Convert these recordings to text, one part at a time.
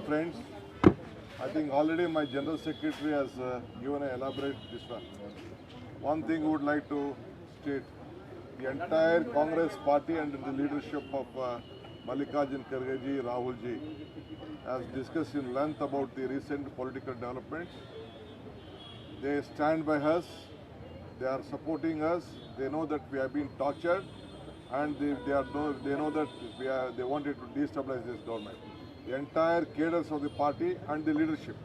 friends. I think already my General Secretary has given an elaborate this one. One thing we would like to state, the entire Congress party and the leadership of Mallikarjun Kharge ji, Rahul ji has discussed in length about the recent political developments. They stand by us, they are supporting us, they know that we have been tortured and they know that they wanted to destabilize this government. The entire cadres of the party and the leadership,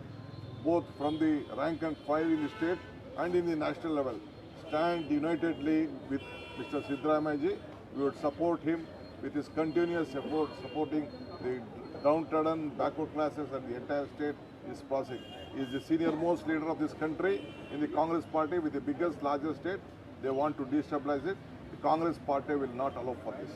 both from the rank and file in the state and in the national level, stand unitedly with Mr. Siddaramaiah ji. We would support him with his continuous effort supporting the downtrodden backward classes and the entire state is passing. He is the senior most leader of this country in the Congress party with the biggest, largest state. They want to destabilize it. The Congress party will not allow for this.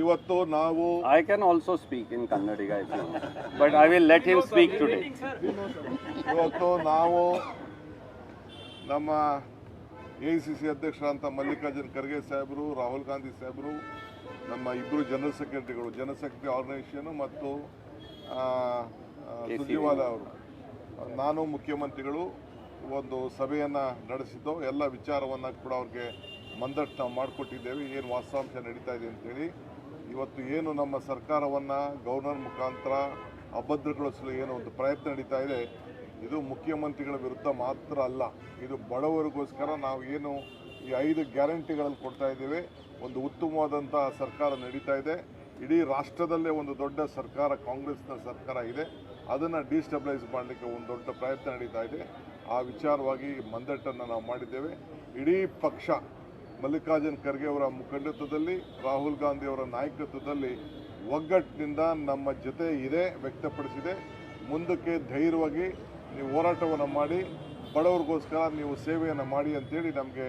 ಇವತ್ತು ನಾವು I can also speak in Kannadiga if you want, but I will let him speak today. ಇವತ್ತು ನಾವು ನಮ್ಮ AICC ಅಧ್ಯಕ್ಷರಂತ Mallikarjun Kharge ಸಾಹೇಬರು, ರಾಹುಲ್ ಗಾಂಧಿ ಸಾಹೇಬರು, ನಮ್ಮ ಇಬ್ಬರು general ಸೆಕ್ರೆಟರಿಗಳು, general secretary organisation ಮತ್ತು ಸುರ್ಜೇವಾಲಾ ಅವರು, ನಾನು ಮುಖ್ಯಮಂತ್ರಿಗಳು ಒಂದು ಸಭೆಯನ್ನು ನಡೆಸಿದ್ದು ಎಲ್ಲ ವಿಚಾರವನ್ನು ಕೂಡ ಅವ್ರಿಗೆ ಮಂದಟ್ಟು ನಾವು ಮಾಡಿಕೊಟ್ಟಿದ್ದೇವೆ. ಏನು ವಾಸ್ತವಾಂಶ ನಡೀತಾ ಇದೆ ಅಂತೇಳಿ ಇವತ್ತು ಏನು ನಮ್ಮ ಸರ್ಕಾರವನ್ನು ಗವರ್ನರ್ ಮುಖಾಂತರ ಅಭದ್ರಗೊಳಿಸಲು ಏನು ಒಂದು ಪ್ರಯತ್ನ ನಡೀತಾ ಇದೆ, ಇದು ಮುಖ್ಯಮಂತ್ರಿಗಳ ವಿರುದ್ಧ ಮಾತ್ರ ಅಲ್ಲ, ಇದು ಬಡವರಿಗೋಸ್ಕರ ನಾವು ಏನು ಈ 5 ಗ್ಯಾರಂಟಿಗಳಲ್ಲಿ ಕೊಡ್ತಾ ಇದ್ದೇವೆ. ಒಂದು ಉತ್ತಮವಾದಂಥ ಸರ್ಕಾರ ನಡೀತಾ ಇದೆ. ಇಡೀ ರಾಷ್ಟ್ರದಲ್ಲೇ ಒಂದು ದೊಡ್ಡ ಸರ್ಕಾರ, ಕಾಂಗ್ರೆಸ್ನ ಸರ್ಕಾರ ಇದೆ. ಅದನ್ನು ಡಿಸ್ಟೆಬಿಲೈಸ್ ಮಾಡಲಿಕ್ಕೆ ಒಂದು ದೊಡ್ಡ ಪ್ರಯತ್ನ ನಡೀತಾ ಇದೆ. ಆ ವಿಚಾರವಾಗಿ ಮಂದಟ್ಟನ್ನು ನಾವು ಮಾಡಿದ್ದೇವೆ. ಇಡೀ ಪಕ್ಷ ಮಲ್ಲಿಕಾರ್ಜುನ್ ಖರ್ಗೆ ಅವರ ಮುಖಂಡತ್ವದಲ್ಲಿ, ರಾಹುಲ್ ಗಾಂಧಿ ಅವರ ನಾಯಕತ್ವದಲ್ಲಿ ಒಗ್ಗಟ್ಟಿನಿಂದ ನಮ್ಮ ಜೊತೆ ಇದೆ ವ್ಯಕ್ತಪಡಿಸಿದೆ. ಮುಂದಕ್ಕೆ ಧೈರ್ಯವಾಗಿ ನೀವು ಹೋರಾಟವನ್ನು ಮಾಡಿ, ಬಡವರಿಗೋಸ್ಕರ ನೀವು ಸೇವೆಯನ್ನು ಮಾಡಿ ಅಂತೇಳಿ ನಮಗೆ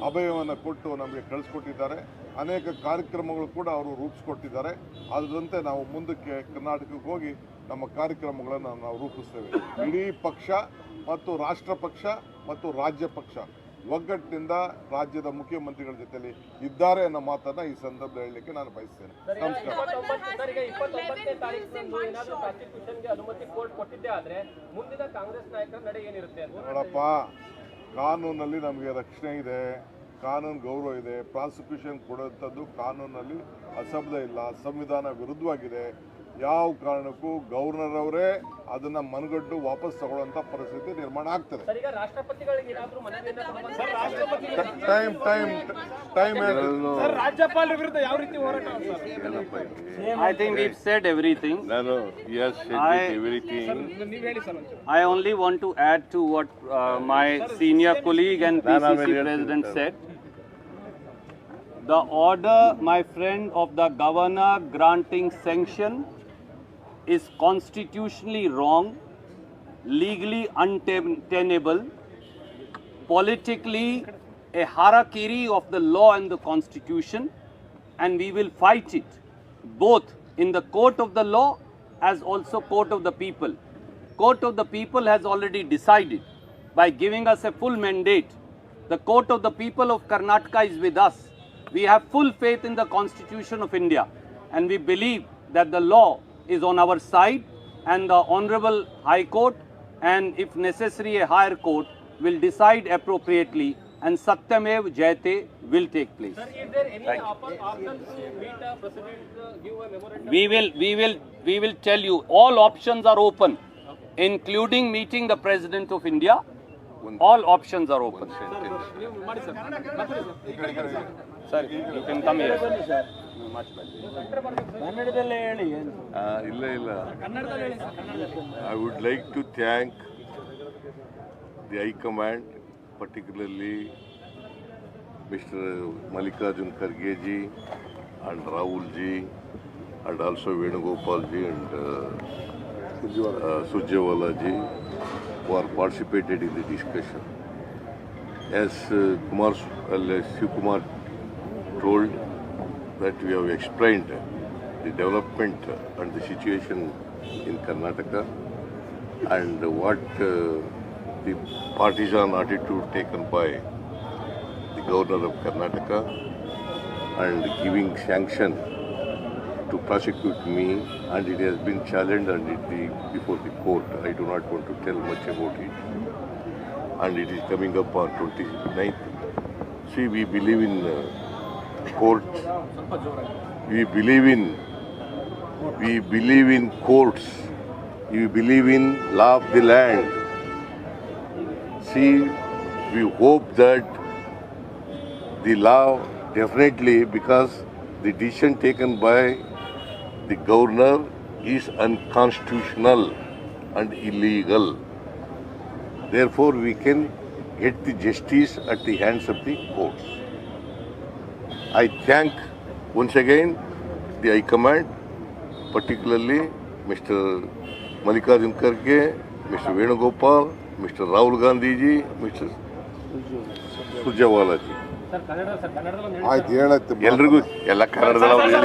ಅಭಯವನ್ನು ಕೊಟ್ಟು ನಮಗೆ ಕಳಿಸ್ಕೊಟ್ಟಿದ್ದಾರೆ. ಅನೇಕ ಕಾರ್ಯಕ್ರಮಗಳು ಕೂಡ ಅವರು ರೂಪಿಸ್ಕೊಟ್ಟಿದ್ದಾರೆ. ಅದರಂತೆ ನಾವು ಮುಂದಕ್ಕೆ ಕರ್ನಾಟಕಕ್ಕೆ ಹೋಗಿ ನಮ್ಮ ಕಾರ್ಯಕ್ರಮಗಳನ್ನು ನಾವು ರೂಪಿಸ್ತೇವೆ. ಇಡೀ ಪಕ್ಷ ಮತ್ತು ರಾಷ್ಟ್ರ ಪಕ್ಷ ಮತ್ತು ರಾಜ್ಯ ಪಕ್ಷ ಒಗ್ಗಟ್ಟಿನಿಂದ ರಾಜ್ಯದ ಮುಖ್ಯಮಂತ್ರಿಗಳ ಜೊತೆಲಿ ಇದ್ದಾರೆ ಅನ್ನೋ ಮಾತನ್ನ ಈ ಸಂದರ್ಭದಲ್ಲಿ ಹೇಳಲಿಕ್ಕೆ ನಾನು ಬಯಸ್ತೇನೆ. ನೋಡಪ್ಪ, ಕಾನೂನಲ್ಲಿ ನಮಗೆ ರಕ್ಷಣೆ ಇದೆ, ಕಾನೂನು ಗೌರವ ಇದೆ. ಪ್ರಾಸಿಕ್ಯೂಷನ್ ಕೊಡುವಂಥದ್ದು ಕಾನೂನಲ್ಲಿ ಅಸಂಬದ್ಧ ಇಲ್ಲ, ಸಂವಿಧಾನ ವಿರುದ್ಧವಾಗಿದೆ. ಯಾವ ಕಾರಣಕ್ಕೂ ಗವರ್ನರ್ ಅವರೇ ಅದನ್ನ ಮನಗಂಡು ವಾಪಸ್ ತಗೊಳ್ಳುವಂತ ಪರಿಸ್ಥಿತಿ ನಿರ್ಮಾಣ ಆಗ್ತದೆ. I think we've said everything. Yes, everything. I only want to add to what my senior colleague and PCC president said. The order, my friend, of the governor granting sanction is constitutionally wrong, legally untenable, politically a harakiri of the law and the constitution, and we will fight it both in the court of the law as also court of the people. Court of the people has already decided by giving us a full mandate. The court of the people of Karnataka is with us. We have full faith in the Constitution of India, and we believe that the law is on our side, and the Honorable High Court, and if necessary a higher court, will decide appropriately, and Satyamev Jayate will take place. Sir, is there any option to meet a president, give a memorandum? We will tell you, all options are open, including meeting the President of India. All options are open. Sir, you can come here. Much better. I would like to thank the High Command, particularly Mr. Mallikarjun Kharge ji and Rahul ji, and also Venugopal ji and Surjewala ji, who are participated in the discussion. As Shivkumar told, that we have explained the development and the situation in Karnataka and what the partisan attitude taken by the Governor of Karnataka and giving sanction to prosecute me, and it has been challenged and before the court. I do not want to tell much about it. And it is coming up on 29th. See, we believe in court. We believe in courts. We believe in law of the land. See, we hope that the law definitely, because the decision taken by the governor is unconstitutional and illegal. Therefore, we can get the justice at the hands of the courts. I thank once again the High Command, particularly Mr. Mallikarjun Kharge, Mr. Venugopal, Mr. Rahul Gandhi ji, Mr. Surjewala ji. Sir ಕನ್ನಡದಲ್ಲಿ ಒಂದು ಆಯ್ತು ಹೇಳತ್ತೆ ಎಲ್ರಿಗೂ ಎಲ್ಲ ಕನ್ನಡದಲ್ಲಿ